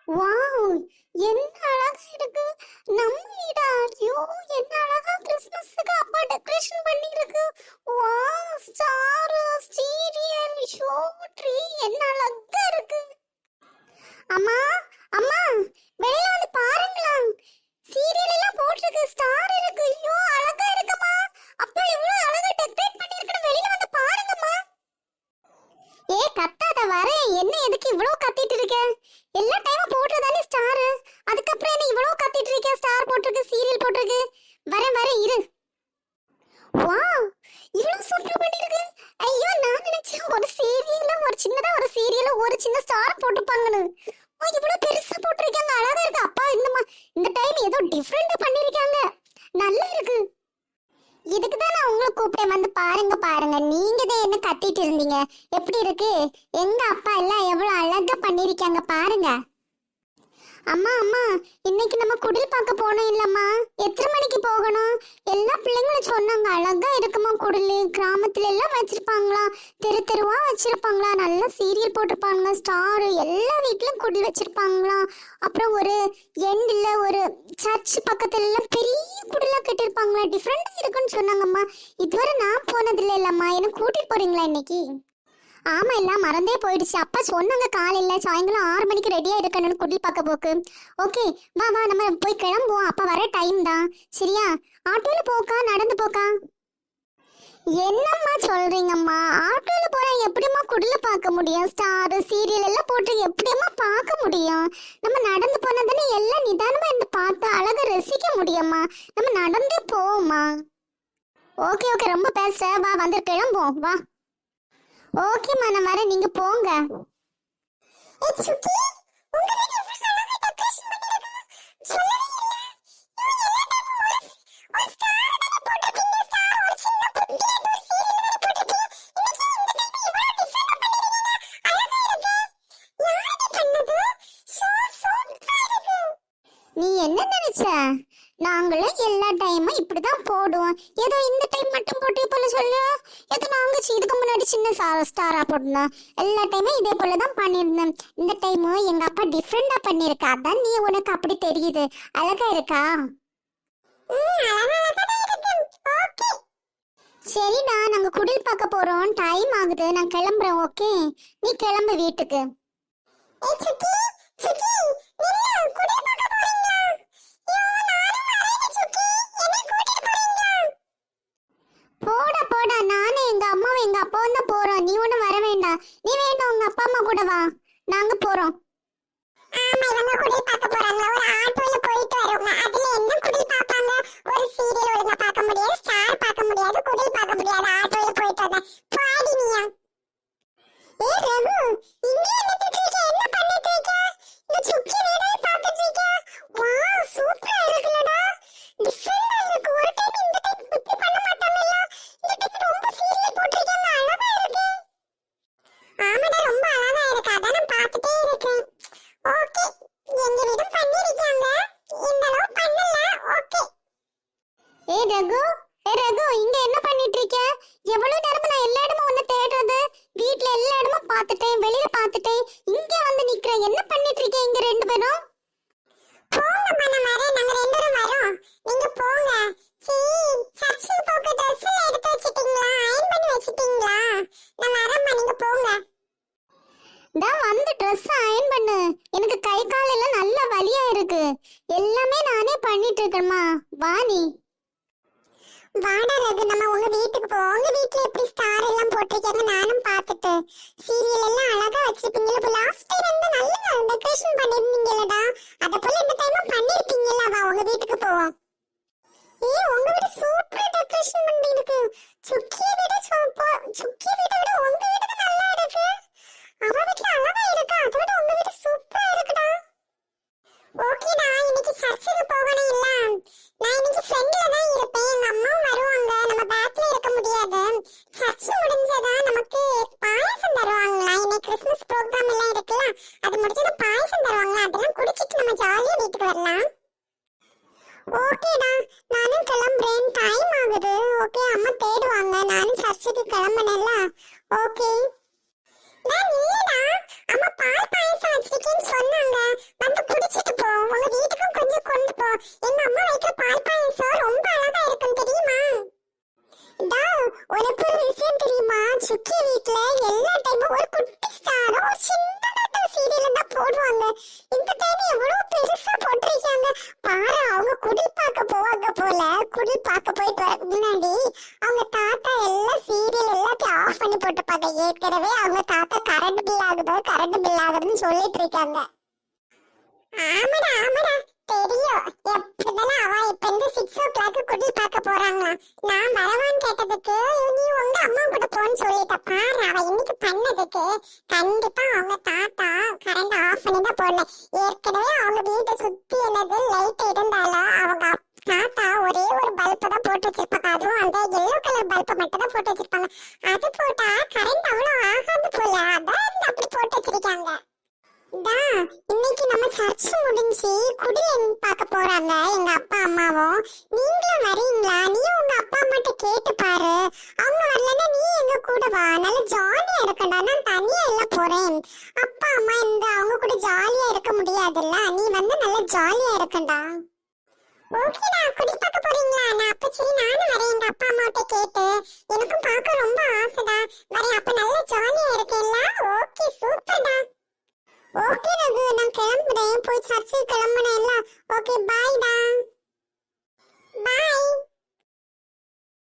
Wow, என்ன அழகா இருக்கு. நம்ம வீடா? ஐயோ, என்ன அழகா கிறிஸ்மஸ்க்கு அப்பா டெக்கரேஷன் பண்ணிருக்கு. வாவ், ஸ்டார், ஸ்டீரியல், ஷோ ட்ரீ, என்ன அழகா இருக்கு. அம்மா, அம்மா, வெளியில வந்து பாருங்களா. சீரியல் எல்லாம் போட்டிருக்கு, ஸ்டார் இருக்கு. ஐயோ, அழகா இருக்குமா. அப்பா இவ்வளவு அழகா டெக்கரேட் பண்ணிருக்குன்னு வெளியில வந்து பாருங்கம்மா. ஏ கத்தாத, வரேன். என்ன எதுக்கு இவ்வளவு கத்திட்டு இருக்க? எல்லா டைமும் போட்டுதானே ஸ்டார். அதுக்கப்புறம் என்ன இவ்வளவு கத்திட்டு இருக்க? ஸ்டார் போட்டிருக்கு, சீரியல் போட்டிருக்கு. வரேன் வரேன் இரு. வாவ், இவ்வளவு சூப்பரா பண்ணிருக்கு. ஐயோ, நான் நினைச்சேன் ஒரு சீரியல்ல ஒரு சின்னதா ஒரு சீரியல்ல ஒரு சின்ன ஸ்டார் போட்டுப்பாங்கன்னு. ஓ, இவ்வளவு பெருசா போட்டிருக்காங்க, அழகா இருக்கு. அப்பா இந்த டைம் ஏதோ டிஃபரெண்டா பண்ணிருக்காங்க, நல்லா இருக்கு. இதுக்கு தான் நான் உங்களை கூப்பிட்டேன், வந்து பாருங்க பாருங்க. நீங்க தான் என்ன கத்திட்டு இருந்தீங்க. எப்படி இருக்கு? எங்க அப்பா எல்லாம் எவ்வளவு அழகா பண்ணிருக்காங்க பாருங்க. அம்மா அம்மா, இன்னைக்கு நம்ம குடில் பார்க்க போனோம் இல்லம்மா? எத்தனை மணிக்கு போகணும்? எல்லா பிள்ளைங்களும் சொன்னாங்க அழகா இருக்குமா குடில். கிராமத்துல எல்லாம் வச்சிருப்பாங்களா, தெரு தெருவா வச்சிருப்பாங்களா, நல்லா சீரியல் போட்டிருப்பாங்க, ஸ்டார், எல்லா வீட்லயும் குடில் வச்சிருப்பாங்களா. அப்புறம் ஒரு எண்டில் ஒரு சர்ச் பக்கத்துல எல்லாம் பெரிய குடிலா கட்டிருப்பாங்களா, டிஃப்ரெண்டா இருக்குன்னு சொன்னாங்கம்மா. இதுவரை நான் போனதில்லை இல்லம்மா, எனக்கு கூட்டிட்டு போறீங்களா இன்னைக்கு? ஆமா, எல்லாம் மறந்தே போயிடுச்சு. அப்பா சொன்னாங்க காலையில சாயங்காலம் 6 மணிக்கு ரெடியா இருக்கணும்னு குடில் பார்க்க போக்கு. ஓகே, வா வா, நம்ம போய் கிளம்புவோம். அப்பா வர டைம் தான். சரியா? ஆட்டோல போக்கா நடந்து போக்கா? என்னம்மா சொல்றீங்கம்மா? ஆட்டோல போறா எப்படிம்மா குடில பார்க்க முடியும்? ஸ்டார் சீரியல் எல்லாம் போட்டு எப்படியம்மா பார்க்க முடியும்? நம்ம நடந்து போனா தானே எல்லாம் நிதானமா இருந்து பார்த்து அழகா ரசிக்க முடியும்மா. நம்ம நடந்தே போவோம்மா. ஓகே ஓகே, ரொம்ப பேசுற. வா, வந்து கிளம்புவோம் வா. ஓகேம்மா, நான் வரேன், நீங்க போங்க. நீ என்ன நினைச்ச? நாங்களும் எல்லா டைமும் இப்படிதான் போடுவோம். ஏதோ இந்த டைம் மட்டும் போட்டு போல சொல்லு. ஏதோ நாங்க இதுக்கு முன்னாடி சின்ன ஸ்டாரா போட்டோம். எல்லா டைமும் இதே போலதான் பண்ணிருந்தேன். இந்த டைம் எங்க அப்பா டிஃப்ரெண்டா பண்ணிருக்கா, அதான் நீ உனக்கு அப்படி தெரியுது. அழகா இருக்கா? சரிடா, நாங்க குடில் பார்க்க போறோம், டைம் ஆகுது, நான் கிளம்புறேன். ஓகே, நீ கிளம்பு வீட்டுக்கு. போடா போடா, நானே எங்க அம்மாவும் எங்க அப்பாவும் தான் போறோம். நீ ஒண்ணும் வர வேண்டாம். நீ வேண்டாம், உங்க அப்பா அம்மா கூட வா, நாங்க போறோம். ஆமா, இவங்க குடில் பார்க்க போறாங்க. ஒரு ஆட்டோல போயிட்டு வருவாங்க. அதுல என்ன குடில் பார்ப்பாங்க? ஒரு சீரியல் ஒழுங்கா பார்க்க முடியாது, ஸ்டார் பார்க்க முடியாது, குடில் பார்க்க முடியாது. ஆட்டோல போயிட்டு வந்தா பாடி நீயா? ஏ ரகு, இங்க நின்னுட்டு இருக்க, என்ன பண்ணிட்டு இருக்க? இந்த சுக்கி வீடை பார்த்துட்டு இருக்க. வாவ், சூப்பரா இருக்குலடா, டிஃபரெண்டா இருக்கு. ஒரு டைம் இந்த டைம் இப்படி பண்ண மாட்டாங்கல்ல. இந்த டைம் ரொம்ப சீரியல் போட்டிருக்காங்க, அழகா இருக்கு. ஆமாடா, ரொம்ப அழகா இருக்கு, அதான் நான் பார்த்துட்டே இருக்கேன். ஓகே, எங்க வீடும் பண்ணிருக்காங்க, இந்த அளவு பண்ணல. ஓகே. ஏ ரகு, இங்க என்ன பண்ணிட்டு இருக்க? எவ்வளவு நேரமா நான் எல்லா இடமும் உன்னை தேடுறது. வீட்ல எல்லா இடமும் பார்த்துட்டேன், வெளியில பார்த்துட்டேன், இங்க வந்து நிக்கிறேன். என்ன பண்ணிட்டு இருக்க இங்க ரெண்டு பேரும்? போங்க பண்ண மாதிரி, நாங்க ரெண்டு பேரும் வரோம், நீங்க போங்க. சர்ச்சுக்கு போக ட்ரெஸ் எடுத்து வச்சிட்டீங்களா? அயர்ன் பண்ணி வச்சிட்டீங்களா? நான் வரேம்மா, நீங்க போங்க. தான் வந்து ட்ரெஸ் அயர்ன் பண்ணு. எனக்கு கை கால் எல்லாம் நல்ல வலியா இருக்கு. எல்லாமே நானே பண்ணிட்டு இருக்கேம்மா. வா நீ. வாடா ரகு, நம்ம உங்க வீட்டுக்கு போவோம். உங்க வீட்ல எப்படி ஸ்டார் எல்லாம் போட்டிருக்காங்க நானும் பார்த்துட்டு. சீரியல் எல்லாம் அழகா வச்சிருப்பீங்கல. இப்போ லாஸ்ட் டைம் வந்து நல்ல டெக்கரேஷன் பண்ணிருந்தீங்கலடா, அத போல இந்த டைமும் பண்ணிருப்பீங்கல. வா, உங்க வீட்டுக்கு போவோம். உங்க வீடு சூப்பரா டெக்கரேஷன் பண்ணிருக்கு. சுக்கிய விட உங்க வீடு தான் நல்லா இருக்கு. அவ வீட்ல அழகா இருக்கு, அதை விட உங்க வீடு சூப்பரா இருக்குடா. ஓகேடா, இன்னைக்கு சர்ச்சுக்கு போகணும் இல்ல. நான் இன்னைக்கு ஃப்ரெண்ட்ல தான் இருப்பேன், எங்க அம்மாவும் வருவாங்க. நம்ம பேக்ல இருக்க முடியாது. சர்ச் முடிஞ்சதா நமக்கு பாயசம் தருவாங்களா? இன்னைக்கு கிறிஸ்மஸ் ப்ரோக்ராம் எல்லாம் இருக்குல்ல, அது முடிஞ்சது பாயசம் தருவாங்களா, அதெல்லாம் குடிச்சிட்டு நம்ம ஜாலியா வீட்டுக்கு வரலாம். ஓகேடா, நானும் கிளம்புறேன், டைம் ஆகுது. ஓகே, அம்மா தேடுவாங்க, நானும் சர்ச்சுக்கு கிளம்புனேன்ல. ஓகே. நான் இல்லடா, அம்மா பால் பாயசம் வச்சிருக்கேன்னு சொன்னாங்க, வந்து இந்த டைம் எவ்வளவு பெருசா போட்டிருக்காங்க பாரு. அவங்க குடில் பார்க்க போவாங்க போல. குடில் பார்க்க போயிட்டு வர முன்னாடி அவங்க தாத்தா எல்லாம் சீரியல் எல்லாத்தையும் ஆஃப் பண்ணி போட்டுப்பாங்க. ஏற்கனவே அவங்க தாத்தா கரண்ட் பில் ஆகுதுன்னு சொல்லிட்டு இருக்காங்க. ஆமாடா ஆமாடா தெரியும். எப்படிதானே அவ இப்ப இந்த 6 o'clock குடில் பார்க்க போறாங்களா. நான் வரவான்னு கேட்டதுக்கு நீ உங்க அம்மா கூட போன்னு சொல்லிட்ட பாரு. அவ இன்னைக்கு பண்ணதுக்கு கண்டிப்பா அவங்க தாத்தா கரண்ட் ஆஃப் பண்ணி தான் போடல. ஏற்கனவே அவங்க வீட்டை சுத்தி என்னது லைட் இருந்தாலும் அவங்க தாத்தா ஒரே ஒரு பல்பை தான் போட்டு வச்சிருப்பாங்க. அதுவும் அந்த எல்லோ கலர் பல்பை மட்டும் தான் போட்டு வச்சிருப்பாங்க. அது போட்டா கரண்ட் அவ்வளவு ஆகாது போல. அதான் அப்படி போட்டு வச்சிருக்காங்க. இன்னைக்கு நம்ம சர்ச் முடிஞ்சு குடில் பார்க்க போறாங்க எங்க அப்பா அம்மாவும். நீங்களும் வரீங்களா? நீ உங்க அப்பா அம்மாட்ட கேட்டு பாரு. அவங்க வரலன்னா நீ எங்க கூட வா. நல்ல ஜாலியா இருக்கண்டா. நான் தனியா எல்லாம் போறேன். அப்பா அம்மா இந்த அவங்க கூட ஜாலியா இருக்க முடியாதுல்ல. நீ வந்து நல்ல ஜாலியா இருக்கண்டா. ஓகேடா குடில் பார்க்க போறீங்களா? நான் அப்ப சரி நானும் வரேன். எங்க அப்பா அம்மாட்ட கேட்டு எனக்கும் பார்க்க ரொம்ப ஆசைடா. வரேன். அப்ப நல்ல ஜாலியா இருக்கேன்ல. ஓகே சூப்பர்டா. ஓகே ரகு நான் கிளம்புறேன். போய் சர்ச்சுக்கு கிளம்புனேன்ல. ஓகே பாய் டா.